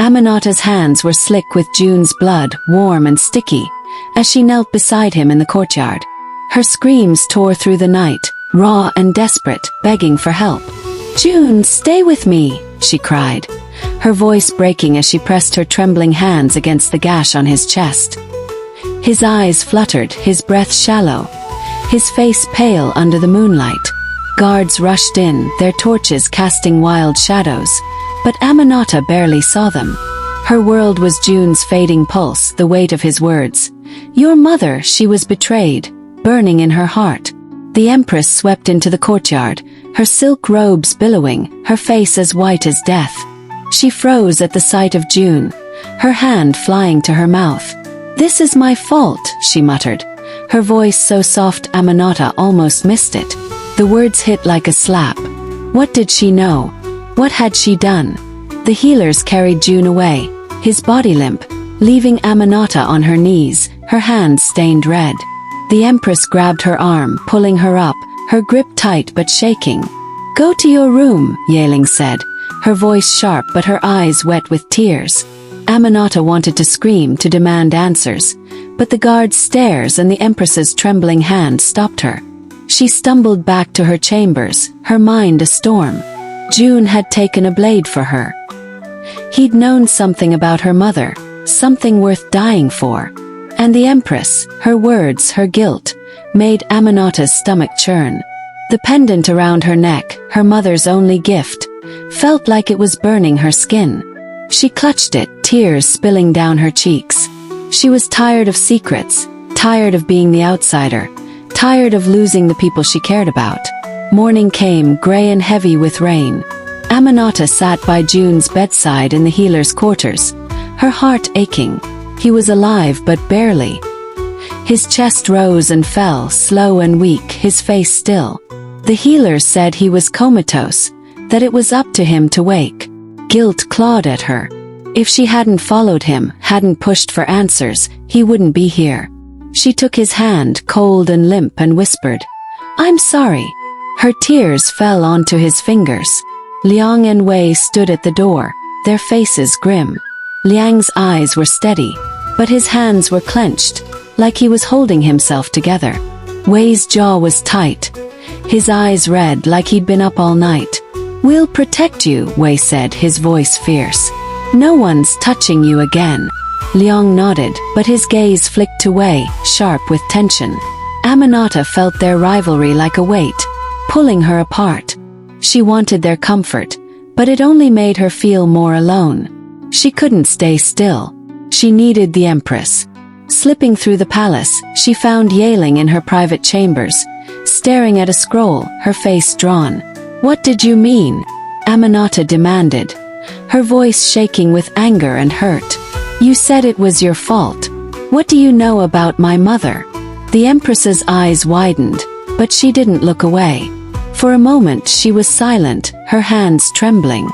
Aminata's hands were slick with June's blood, warm and sticky, as she knelt beside him in the courtyard. Her screams tore through the night, raw and desperate, begging for help. "June, stay with me," she cried, her voice breaking as she pressed her trembling hands against the gash on his chest. His eyes fluttered, his breath shallow, his face pale under the moonlight. Guards rushed in, their torches casting wild shadows, but Aminata barely saw them. Her world was June's fading pulse, the weight of his words. "Your mother, she was betrayed," burning in her heart. The Empress swept into the courtyard, her silk robes billowing, her face as white as death. She froze at the sight of June, her hand flying to her mouth. "This is my fault," she muttered, her voice so soft Aminata almost missed it. The words hit like a slap. What did she know? What had she done? The healers carried June away, his body limp, leaving Aminata on her knees, her hands stained red. The Empress grabbed her arm, pulling her up, her grip tight but shaking. "Go to your room," Liang said, her voice sharp but her eyes wet with tears. Aminata wanted to scream, to demand answers, but the guard's stares and the Empress's trembling hand stopped her. She stumbled back to her chambers, her mind a storm. June had taken a blade for her. He'd known something about her mother, something worth dying for. And the Empress, her words, her guilt, made Aminata's stomach churn. The pendant around her neck, her mother's only gift, felt like it was burning her skin. She clutched it, tears spilling down her cheeks. She was tired of secrets, tired of being the outsider, tired of losing the people she cared about. Morning came, gray and heavy with rain. Aminata sat by June's bedside in the healer's quarters, her heart aching. He was alive but barely. His chest rose and fell, slow and weak, his face still. The healer said he was comatose, that it was up to him to wake. Guilt clawed at her. If she hadn't followed him, hadn't pushed for answers, he wouldn't be here. She took his hand, cold and limp, and whispered, "I'm sorry." Her tears fell onto his fingers. Liang and Wei stood at the door, their faces grim. Liang's eyes were steady, but his hands were clenched, like he was holding himself together. Wei's jaw was tight, his eyes red like he'd been up all night. "We'll protect you," Wei said, his voice fierce. "No one's touching you again." Liang nodded, but his gaze flicked to Wei, sharp with tension. Aminata felt their rivalry like a weight, pulling her apart. She wanted their comfort, but it only made her feel more alone. She couldn't stay still. She needed the Empress. Slipping through the palace, she found Liang in her private chambers, staring at a scroll, her face drawn. "What did you mean?" Aminata demanded, her voice shaking with anger and hurt. "You said it was your fault. What do you know about my mother?" The Empress's eyes widened, but she didn't look away. For a moment she was silent, her hands trembling.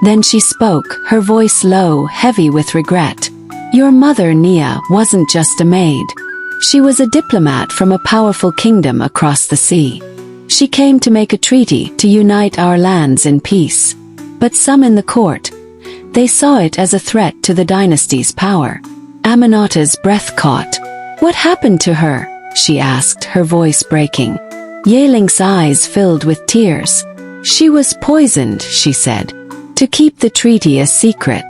Then she spoke, her voice low, heavy with regret. "Your mother, Nia, wasn't just a maid. She was a diplomat from a powerful kingdom across the sea. She came to make a treaty to unite our lands in peace. But some in the court, they saw it as a threat to the dynasty's power." Aminata's breath caught. "What happened to her?" she asked, her voice breaking. Liang's eyes filled with tears. "She was poisoned," she said, "to keep the treaty a secret.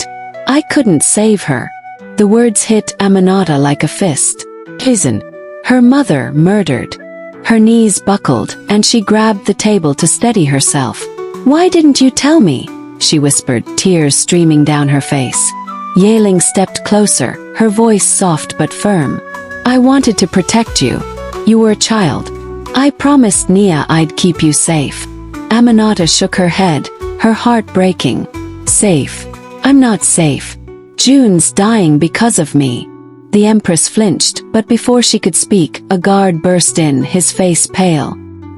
I couldn't save her." The words hit Aminata like a fist. Poison. Her mother murdered. Her knees buckled, and she grabbed the table to steady herself. "Why didn't you tell me?" she whispered, tears streaming down her face. Liang stepped closer, her voice soft but firm. "I wanted to protect you. You were a child. I promised Nia I'd keep you safe." Aminata shook her head, her heart breaking. "Safe? I'm not safe. June's dying because of me." The Empress flinched, but before she could speak, a guard burst in, his face pale.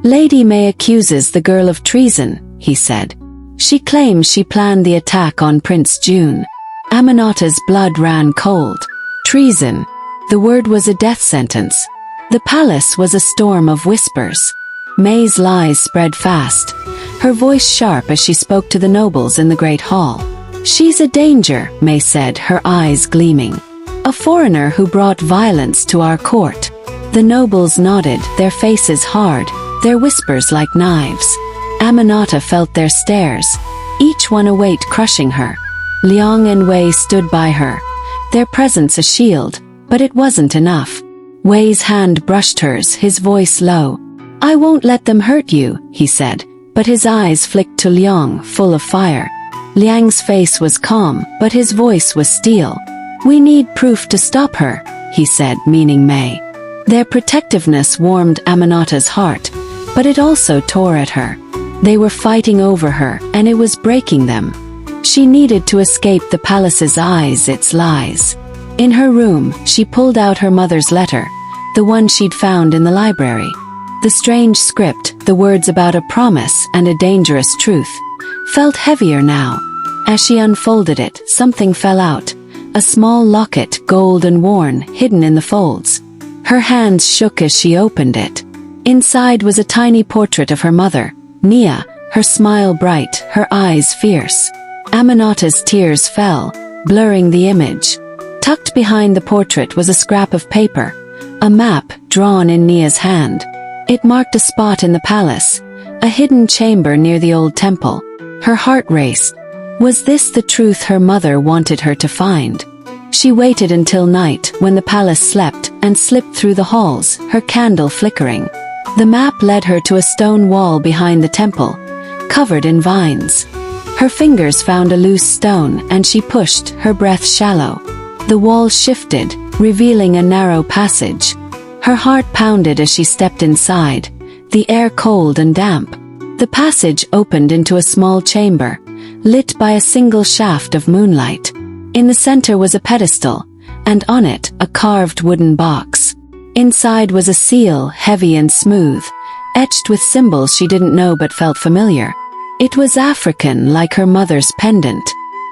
"Lady May accuses the girl of treason," he said. "She claims she planned the attack on Prince June." Aminata's blood ran cold. Treason. The word was a death sentence. The palace was a storm of whispers. May's lies spread fast, her voice sharp as she spoke to the nobles in the great hall. She's a danger, May said, her eyes gleaming. A foreigner who brought violence to our court. The nobles nodded, their faces hard, their whispers like knives. Aminata felt their stares, each one a weight crushing her. Liang and Wei stood by her, their presence a shield, but it wasn't enough. Wei's hand brushed hers, his voice low. I won't let them hurt you, he said, but his eyes flicked to Liang, full of fire. Liang's face was calm, but his voice was steel. We need proof to stop her, he said, meaning May. Their protectiveness warmed Aminata's heart, but it also tore at her. They were fighting over her, and it was breaking them. She needed to escape the palace's eyes, its lies. In her room, she pulled out her mother's letter, the one she'd found in the library. The strange script, the words about a promise and a dangerous truth, felt heavier now. As she unfolded it, something fell out. A small locket, gold and worn, hidden in the folds. Her hands shook as she opened it. Inside was a tiny portrait of her mother, Nia, her smile bright, her eyes fierce. Aminata's tears fell, blurring the image. Tucked behind the portrait was a scrap of paper, a map drawn in Nia's hand. It marked a spot in the palace, a hidden chamber near the old temple. Her heart raced. Was this the truth her mother wanted her to find? She waited until night, when the palace slept, and slipped through the halls, her candle flickering. The map led her to a stone wall behind the temple, covered in vines. Her fingers found a loose stone, and she pushed, her breath shallow. The wall shifted, revealing a narrow passage. Her heart pounded as she stepped inside, the air cold and damp. The passage opened into a small chamber, lit by a single shaft of moonlight. In the center was a pedestal, and on it, a carved wooden box. Inside was a seal, heavy and smooth, etched with symbols she didn't know but felt familiar. It was African, like her mother's pendant.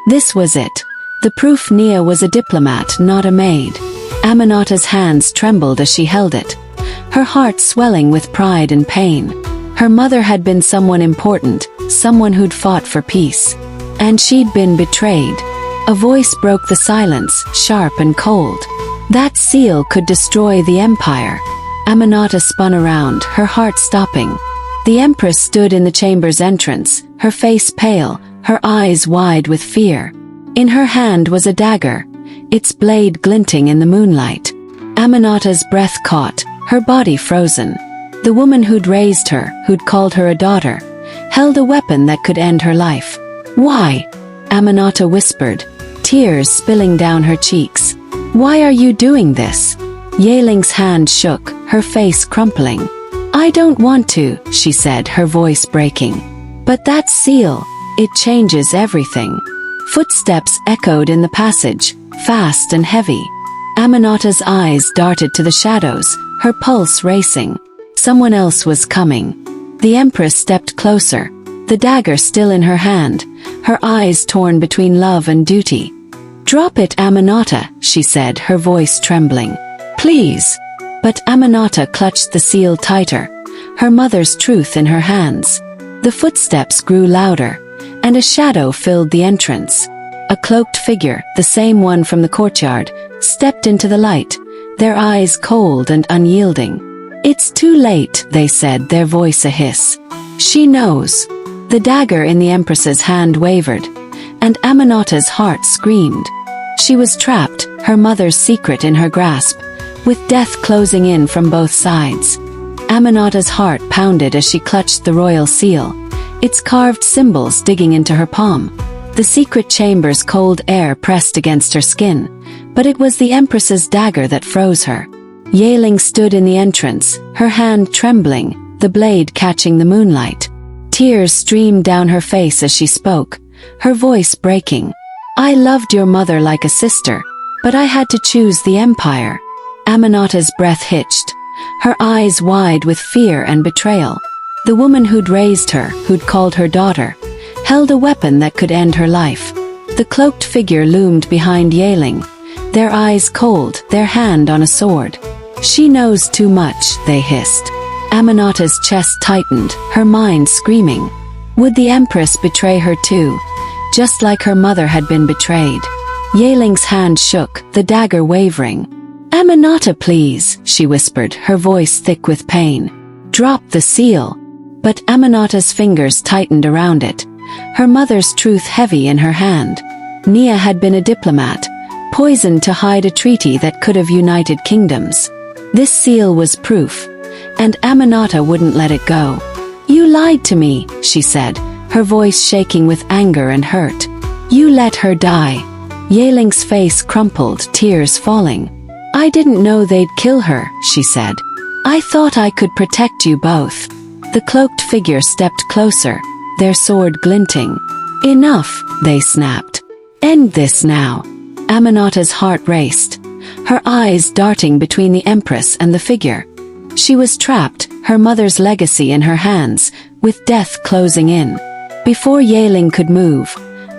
This was it. The proof Nia was a diplomat, not a maid. Aminata's hands trembled as she held it, her heart swelling with pride and pain. Her mother had been someone important, someone who'd fought for peace. And she'd been betrayed. A voice broke the silence, sharp and cold. That seal could destroy the empire. Aminata spun around, her heart stopping. The Empress stood in the chamber's entrance, her face pale, her eyes wide with fear. In her hand was a dagger, its blade glinting in the moonlight. Aminata's breath caught, her body frozen. The woman who'd raised her, who'd called her a daughter, held a weapon that could end her life. Why? Aminata whispered, tears spilling down her cheeks. Why are you doing this? Yeling's hand shook, her face crumpling. I don't want to, she said, her voice breaking. But that seal, it changes everything. Footsteps echoed in the passage, fast and heavy. Aminata's eyes darted to the shadows, her pulse racing. Someone else was coming. The Empress stepped closer, the dagger still in her hand, her eyes torn between love and duty. Drop it, Aminata, she said, her voice trembling. Please. But Aminata clutched the seal tighter, her mother's truth in her hands. The footsteps grew louder, and a shadow filled the entrance. A cloaked figure, the same one from the courtyard, stepped into the light, their eyes cold and unyielding. It's too late, they said, their voice a hiss. She knows. The dagger in the Empress's hand wavered, and Aminata's heart screamed. She was trapped, her mother's secret in her grasp, with death closing in from both sides. Aminata's heart pounded as she clutched the royal seal, its carved symbols digging into her palm. The secret chamber's cold air pressed against her skin, but it was the Empress's dagger that froze her. Yeling stood in the entrance, her hand trembling, the blade catching the moonlight. Tears streamed down her face as she spoke, her voice breaking. I loved your mother like a sister, but I had to choose the empire. Aminata's breath hitched, her eyes wide with fear and betrayal. The woman who'd raised her, who'd called her daughter, held a weapon that could end her life. The cloaked figure loomed behind Yeling, their eyes cold, their hand on a sword. She knows too much, they hissed. Aminata's chest tightened, her mind screaming. Would the Empress betray her too? just like her mother had been betrayed. Yeling's hand shook, the dagger wavering. "Aminata, please," she whispered, her voice thick with pain. "Drop the seal." But Aminata's fingers tightened around it, her mother's truth heavy in her hand. Nia had been a diplomat, poisoned to hide a treaty that could have united kingdoms. This seal was proof, and Aminata wouldn't let it go. "You lied to me," she said, her voice shaking with anger and hurt. "You let her die." Yeling's face crumpled, tears falling. "I didn't know they'd kill her," she said. "I thought I could protect you both." The cloaked figure stepped closer, their sword glinting. "Enough," they snapped. "End this now." Aminata's heart raced, her eyes darting between the Empress and the figure. She was trapped, her mother's legacy in her hands, with death closing in. Before Yeling could move,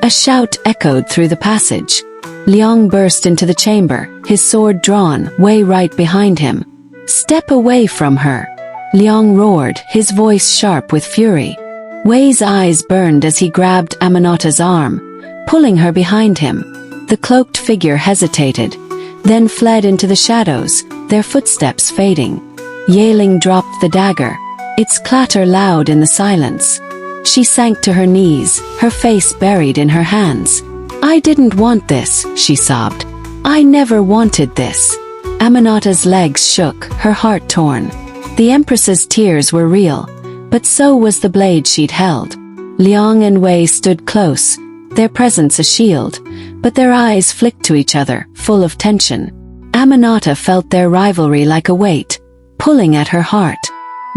a shout echoed through the passage. Liang burst into the chamber, his sword drawn, Wei right behind him. "Step away from her!" Liang roared, his voice sharp with fury. Wei's eyes burned as he grabbed Aminata's arm, pulling her behind him. The cloaked figure hesitated, then fled into the shadows, their footsteps fading. Yeling dropped the dagger, its clatter loud in the silence. She sank to her knees, her face buried in her hands. "I didn't want this," she sobbed. "I never wanted this." Aminata's legs shook, her heart torn. The Empress's tears were real, but so was the blade she'd held. Liang and Wei stood close, their presence a shield, but their eyes flicked to each other, full of tension. Aminata felt their rivalry like a weight, pulling at her heart.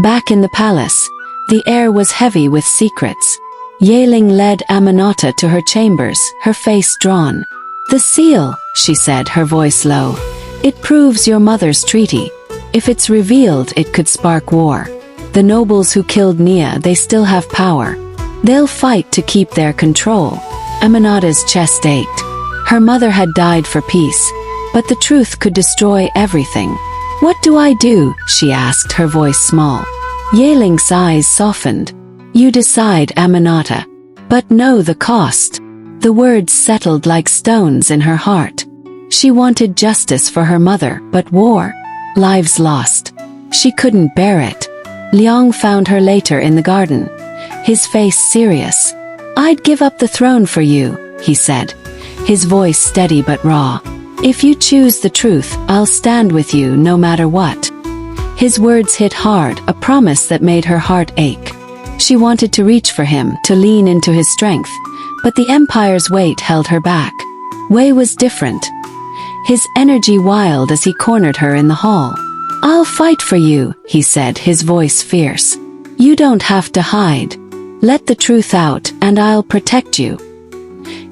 Back in the palace, the air was heavy with secrets. Yeling led Aminata to her chambers, her face drawn. "The seal," she said, her voice low. "It proves your mother's treaty. If it's revealed, it could spark war. The nobles who killed Nia, they still have power. They'll fight to keep their control." Aminata's chest ached. Her mother had died for peace, but the truth could destroy everything. "What do I do?" she asked, her voice small. Yeling's eyes softened. "You decide, Aminata. But know the cost." The words settled like stones in her heart. She wanted justice for her mother, but war? Lives lost. She couldn't bear it. Liang found her later in the garden, his face serious. "I'd give up the throne for you," he said, his voice steady but raw. "If you choose the truth, I'll stand with you no matter what." His words hit hard, a promise that made her heart ache. She wanted to reach for him, to lean into his strength, but the Empire's weight held her back. Wei was different, his energy wild as he cornered her in the hall. "I'll fight for you," he said, his voice fierce. "You don't have to hide. Let the truth out, and I'll protect you."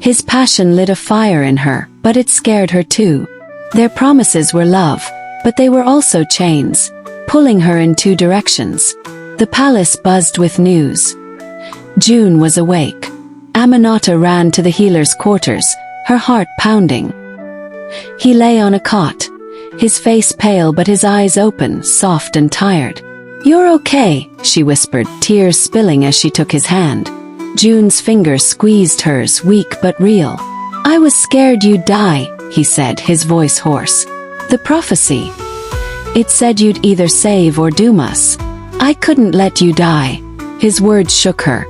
His passion lit a fire in her, but it scared her too. Their promises were love, but they were also chains, pulling her in two directions. The palace buzzed with news. June was awake. Aminata ran to the healer's quarters, her heart pounding. He lay on a cot, his face pale but his eyes open, soft and tired. "You're okay," she whispered, tears spilling as she took his hand. June's fingers squeezed hers, weak but real. "I was scared you'd die," he said, his voice hoarse. "The prophecy. It said you'd either save or doom us. I couldn't let you die." His words shook her.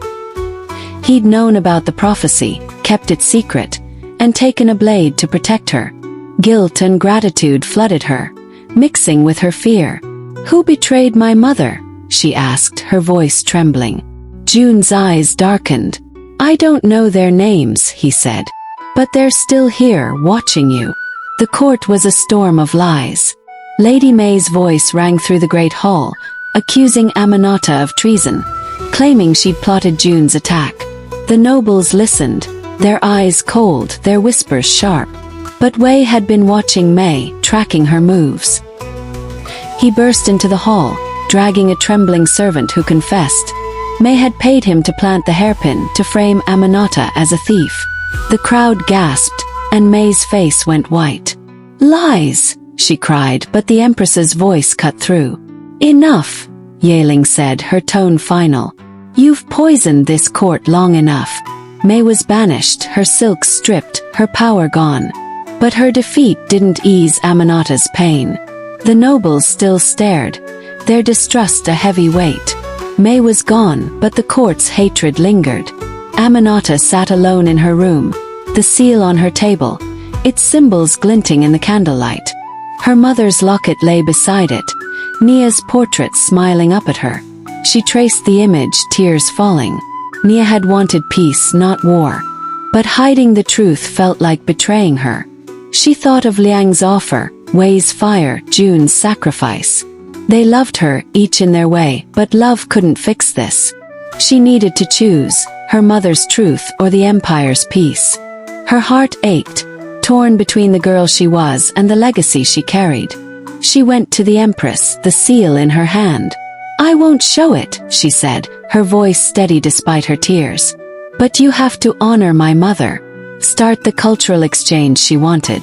He'd known about the prophecy, kept it secret, and taken a blade to protect her. Guilt and gratitude flooded her, mixing with her fear. "Who betrayed my mother?" she asked, her voice trembling. June's eyes darkened. "I don't know their names," he said. "But they're still here, watching you." The court was a storm of lies. Lady May's voice rang through the great hall, accusing Aminata of treason, claiming she'd plotted June's attack. The nobles listened, their eyes cold, their whispers sharp. But Wei had been watching May, tracking her moves. He burst into the hall, dragging a trembling servant who confessed. May had paid him to plant the hairpin to frame Aminata as a thief. The crowd gasped, and May's face went white. "Lies!" she cried, but the Empress's voice cut through. "Enough," Yeling said, her tone final. "You've poisoned this court long enough. May was banished, her silks stripped, her power gone. But her defeat didn't ease Aminata's pain. The nobles still stared, their distrust a heavy weight. May was gone, but the court's hatred lingered. Aminata sat alone in her room, the seal on her table, its symbols glinting in the candlelight. Her mother's locket lay beside it, Nia's portrait smiling up at her. She traced the image, tears falling. Nia had wanted peace, not war. But hiding the truth felt like betraying her. She thought of Liang's offer, Wei's fire, June's sacrifice. They loved her, each in their way, but love couldn't fix this. She needed to choose, her mother's truth or the Empire's peace. Her heart ached, torn between the girl she was and the legacy she carried. She went to the Empress, the seal in her hand. "I won't show it," she said, her voice steady despite her tears. "But you have to honor my mother. Start the cultural exchange she wanted.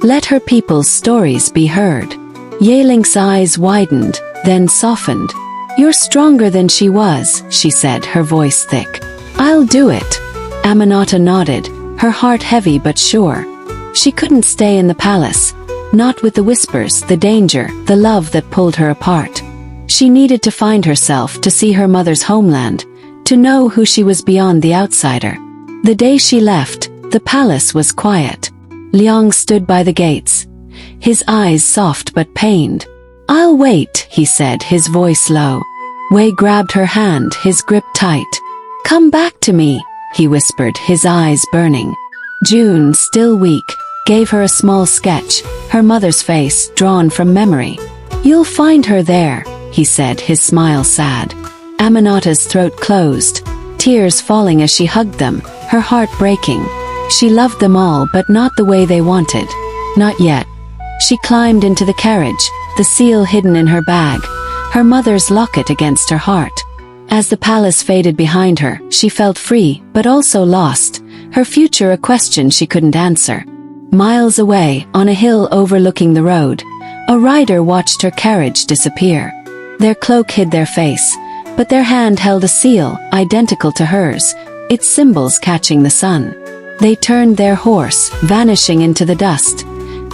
Let her people's stories be heard." Yeling's eyes widened, then softened. "You're stronger than she was," she said, her voice thick. "I'll do it." Aminata nodded, her heart heavy but sure. She couldn't stay in the palace. Not with the whispers, the danger, the love that pulled her apart. She needed to find herself, to see her mother's homeland, to know who she was beyond the outsider. The day she left, the palace was quiet. Liang stood by the gates, his eyes soft but pained. "I'll wait," he said, his voice low. Wei grabbed her hand, his grip tight. "Come back to me," he whispered, his eyes burning. June, still weak, gave her a small sketch, her mother's face, drawn from memory. "You'll find her there," he said, his smile sad. Aminata's throat closed, tears falling as she hugged them, her heart breaking. She loved them all, but not the way they wanted. Not yet. She climbed into the carriage, the seal hidden in her bag, her mother's locket against her heart. As the palace faded behind her, she felt free, but also lost, her future a question she couldn't answer. Miles away, on a hill overlooking the road, a rider watched her carriage disappear. Their cloak hid their face, but their hand held a seal, identical to hers, its symbols catching the sun. They turned their horse, vanishing into the dust,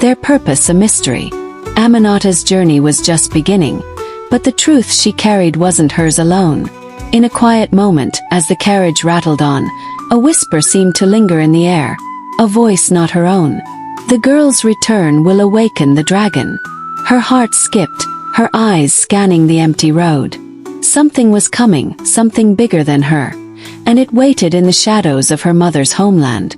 their purpose a mystery. Aminata's journey was just beginning, but the truth she carried wasn't hers alone. In a quiet moment, as the carriage rattled on, a whisper seemed to linger in the air, a voice not her own. "The girl's return will awaken the dragon." Her heart skipped, her eyes scanning the empty road. Something was coming, something bigger than her, and it waited in the shadows of her mother's homeland.